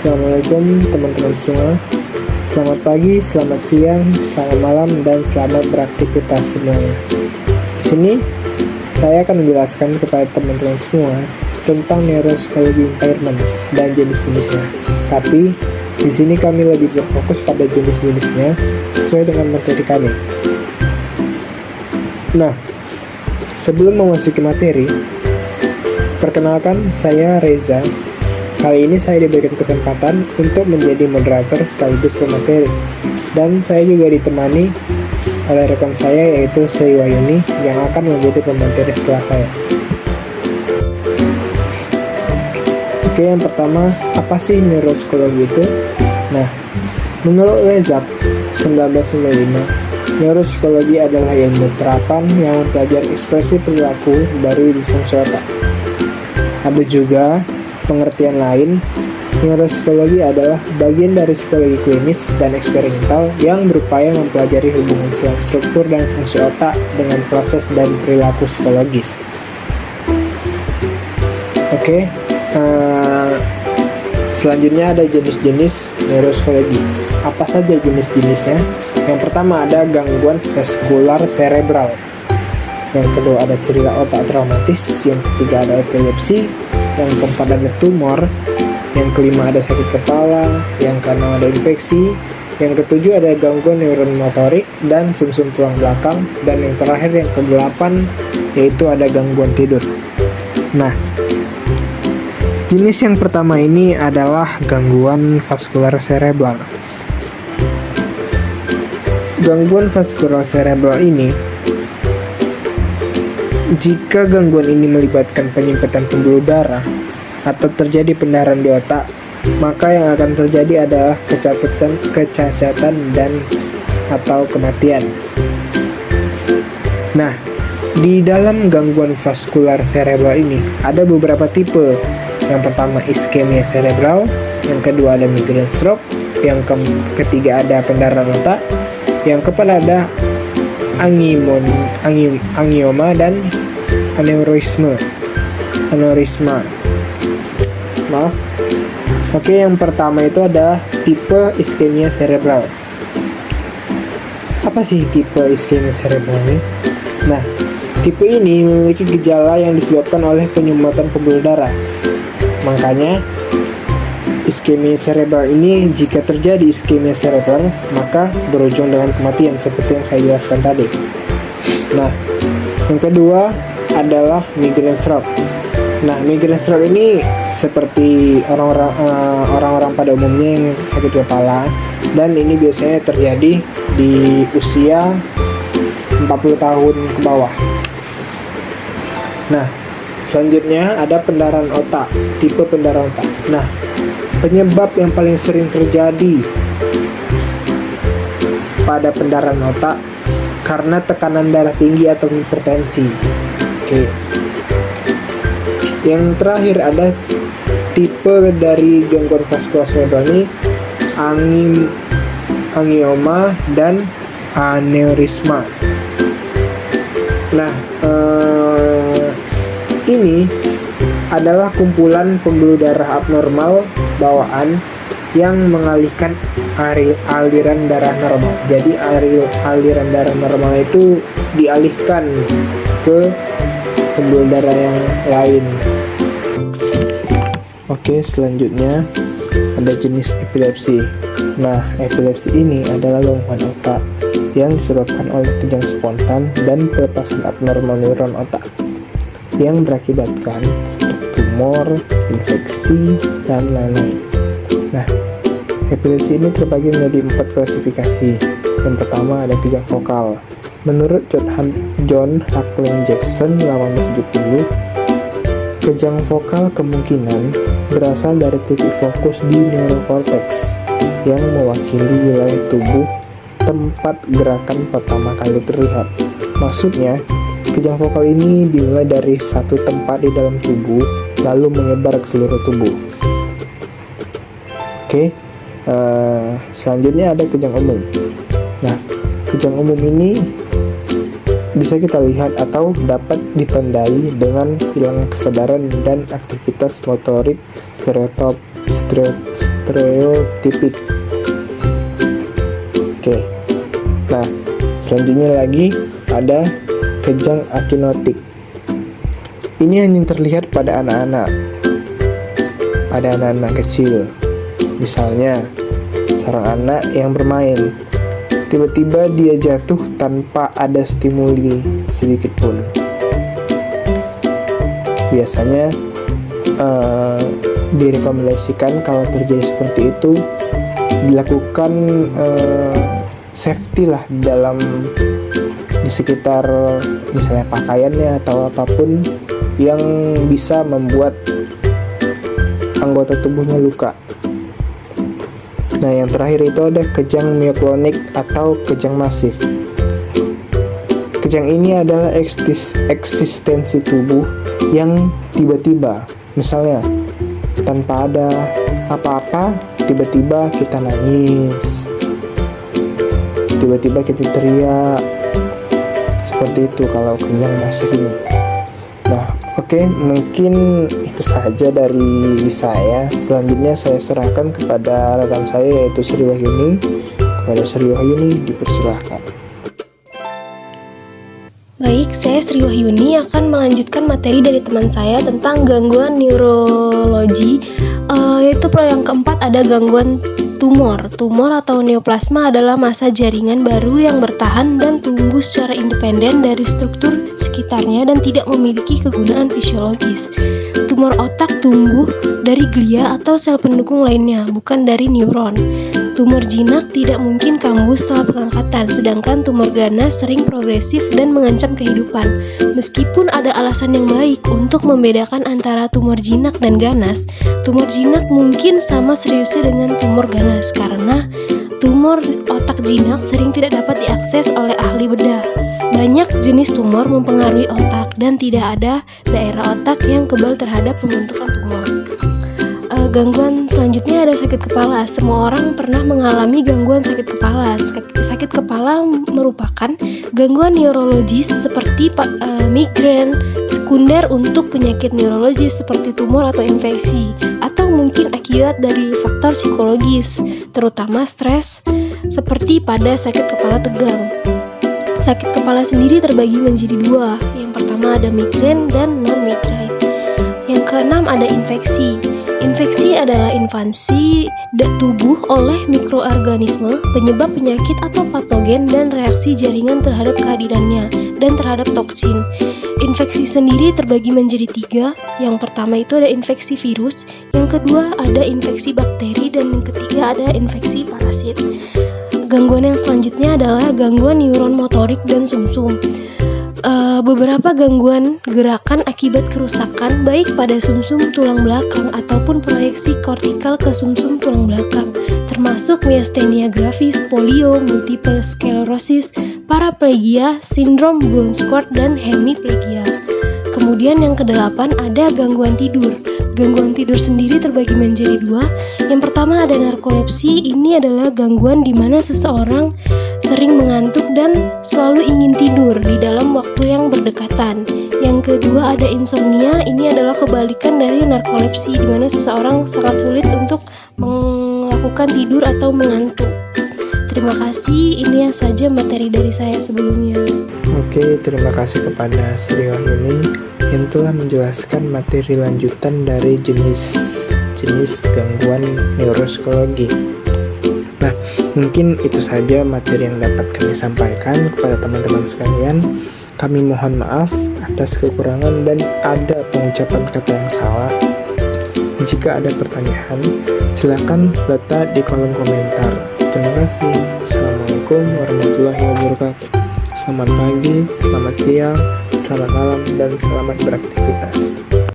Assalamualaikum teman-teman semua. Selamat pagi, selamat siang, selamat malam, dan selamat beraktivitas semuanya. Di sini saya akan menjelaskan kepada teman-teman semua tentang neuropsikologi impairment dan jenis-jenisnya. Tapi di sini kami lebih berfokus pada jenis-jenisnya sesuai dengan materi kami. Nah, sebelum memasuki materi, perkenalkan, saya Reza. Kali ini saya diberikan kesempatan untuk menjadi moderator sekaligus pemateri. Dan saya juga ditemani oleh rekan saya yaitu Sri Wayuni yang akan menjadi pemateri setelah saya. Oke, yang pertama, apa sih neuropsikologi itu? Nah, menurut Lezak 1995, neuropsikologi adalah ilmu terapan yang mempelajari ekspresi perilaku dari disfungsi otak. Ada juga pengertian lain, neuropsikologi adalah bagian dari psikologi klinis dan eksperimental yang berupaya mempelajari hubungan struktur dan fungsi otak dengan proses dan perilaku psikologis. Oke, selanjutnya ada jenis-jenis neuropsikologi. Apa saja jenis-jenisnya? Yang pertama ada gangguan vaskular cerebral. Yang kedua ada cedera otak traumatis. Yang ketiga ada epilepsi. Yang keempat ada tumor. Yang kelima ada sakit kepala. Yang keenam ada infeksi. Yang ketujuh ada gangguan neuron motorik dan sumsum tulang belakang. Dan yang terakhir yang kedelapan yaitu ada gangguan tidur. Nah, jenis yang pertama ini adalah gangguan vaskular cerebral. Gangguan vaskular cerebral ini, jika gangguan ini melibatkan penyempitan pembuluh darah atau terjadi pendarahan di otak, maka yang akan terjadi adalah kecacatan dan atau kematian. Nah, di dalam gangguan vaskular cerebral ini ada beberapa tipe. Yang pertama iskemia cerebral, yang kedua ada migraine stroke, yang ketiga ada pendarahan otak, yang keempat ada angioma dan aneurisma. Maaf. Oke, yang pertama itu ada tipe iskemia cerebral. Apa sih tipe iskemia cerebral ini? Nah, tipe ini memiliki gejala yang disebabkan oleh penyumbatan pembuluh darah. Makanya iskemia cerebral ini, jika terjadi iskemia cerebral, maka berujung dengan kematian seperti yang saya jelaskan tadi. Nah, yang kedua adalah migraine stroke. Nah, migraine stroke ini seperti orang-orang pada umumnya yang sakit kepala, dan ini biasanya terjadi di usia 40 tahun ke bawah. Nah, selanjutnya ada pendarahan otak, tipe pendarahan otak. Nah, penyebab yang paling sering terjadi pada pendarahan otak karena tekanan darah tinggi atau hipertensi. Oke. Yang terakhir ada tipe dari gangguan vaskular cerebral ini angioma dan aneurisma. Nah, ini adalah kumpulan pembuluh darah abnormal bawaan yang mengalihkan aliran darah normal. Jadi aliran darah normal itu dialihkan ke pembuluh darah yang lain. Oke, selanjutnya ada jenis epilepsi. Nah, epilepsi ini adalah gangguan otak yang disebabkan oleh kejang spontan dan pelepasan abnormal neuron otak yang berakibatkan seperti tumor, infeksi, dan lain-lain. Nah, epilepsi ini terbagi menjadi 4 klasifikasi. Yang pertama ada kejang vokal. Menurut John Hackling Jackson 1870, kejang vokal kemungkinan berasal dari titik fokus di neurokorteks yang mewakili wilayah tubuh tempat gerakan pertama kali terlihat. Maksudnya, kejang vokal ini dimulai dari satu tempat di dalam tubuh lalu menyebar ke seluruh tubuh. Oke, selanjutnya ada kejang umum. Nah, kejang umum ini bisa kita lihat atau dapat ditandai dengan hilang kesadaran dan aktivitas motorik stereotipik. Oke. Nah, selanjutnya lagi ada kejang akinotik. Ini hanya terlihat pada anak-anak. Pada anak-anak kecil. Misalnya, seorang anak yang bermain, tiba-tiba dia jatuh tanpa ada stimuli sedikit pun. Biasanya direkomendasikan kalau terjadi seperti itu dilakukan safety lah di sekitar misalnya pakaiannya atau apapun yang bisa membuat anggota tubuhnya luka. Nah, yang terakhir itu ada kejang mioklonik atau kejang masif. Kejang ini adalah eksistensi tubuh yang tiba-tiba, misalnya tanpa ada apa-apa, tiba-tiba kita nangis, tiba-tiba kita teriak, seperti itu kalau kejang masif ini. Nah, oke, mungkin itu saja dari saya. Selanjutnya saya serahkan kepada rekan saya yaitu Sri Wahyuni. Kepada Sri Wahyuni dipersilahkan. Baik, saya Sri Wahyuni akan melanjutkan materi dari teman saya tentang gangguan neurologi. Yaitu yang keempat ada gangguan tumor. Tumor atau neoplasma adalah massa jaringan baru yang bertahan dan tumbuh secara independen dari struktur sekitarnya dan tidak memiliki kegunaan fisiologis. Tumor otak tumbuh dari glia atau sel pendukung lainnya, bukan dari neuron. Tumor jinak tidak mungkin kambuh setelah pengangkatan, sedangkan tumor ganas sering progresif dan mengancam kehidupan. Meskipun ada alasan yang baik untuk membedakan antara tumor jinak dan ganas, tumor jinak mungkin sama seriusnya dengan tumor ganas karena tumor otak jinak sering tidak dapat diakses oleh ahli bedah. Banyak jenis tumor mempengaruhi otak dan tidak ada daerah otak yang kebal terhadap pembentukan tumor. Gangguan selanjutnya ada sakit kepala. Semua orang pernah mengalami gangguan sakit kepala. Sakit kepala merupakan gangguan neurologis seperti migrain, sekunder untuk penyakit neurologis seperti tumor atau infeksi, atau mungkin akibat dari faktor psikologis, terutama stres, seperti pada sakit kepala tegang. Sakit kepala sendiri terbagi menjadi dua. Yang pertama ada migrain dan non-migrain. Yang keenam ada infeksi. Infeksi adalah invasi tubuh oleh mikroorganisme, penyebab penyakit atau patogen dan reaksi jaringan terhadap kehadirannya dan terhadap toksin. Infeksi sendiri terbagi menjadi tiga. Yang pertama itu ada infeksi virus, yang kedua ada infeksi bakteri, dan yang ketiga ada infeksi parasit. Gangguan yang selanjutnya adalah gangguan neuron motorik dan sumsum. Beberapa gangguan gerakan akibat kerusakan baik pada sumsum tulang belakang ataupun proyeksi kortikal ke sumsum tulang belakang, termasuk miastenia gravis, polio, multiple sclerosis, paraplegia, sindrom Brown-Sequard, dan hemiplegia. Kemudian yang kedelapan ada gangguan tidur. Gangguan tidur sendiri terbagi menjadi dua. Yang pertama ada narkolepsi. Ini adalah gangguan di mana seseorang sering mengantuk dan selalu ingin tidur di dalam waktu yang berdekatan. Yang kedua ada insomnia. Ini adalah kebalikan dari narkolepsi, di mana seseorang sangat sulit untuk melakukan tidur atau mengantuk. Terima kasih, ini saja materi dari saya sebelumnya. Oke, terima kasih kepada Sri Wahyuni yang telah menjelaskan materi lanjutan dari jenis gangguan neuropsikologi. Nah, mungkin itu saja materi yang dapat kami sampaikan kepada teman-teman sekalian. Kami mohon maaf atas kekurangan dan ada pengucapan kata yang salah. Jika ada pertanyaan, silakan letak di kolom komentar. Terima kasih. Assalamualaikum warahmatullahi wabarakatuh. Selamat pagi, selamat siang, selamat malam, dan selamat beraktivitas.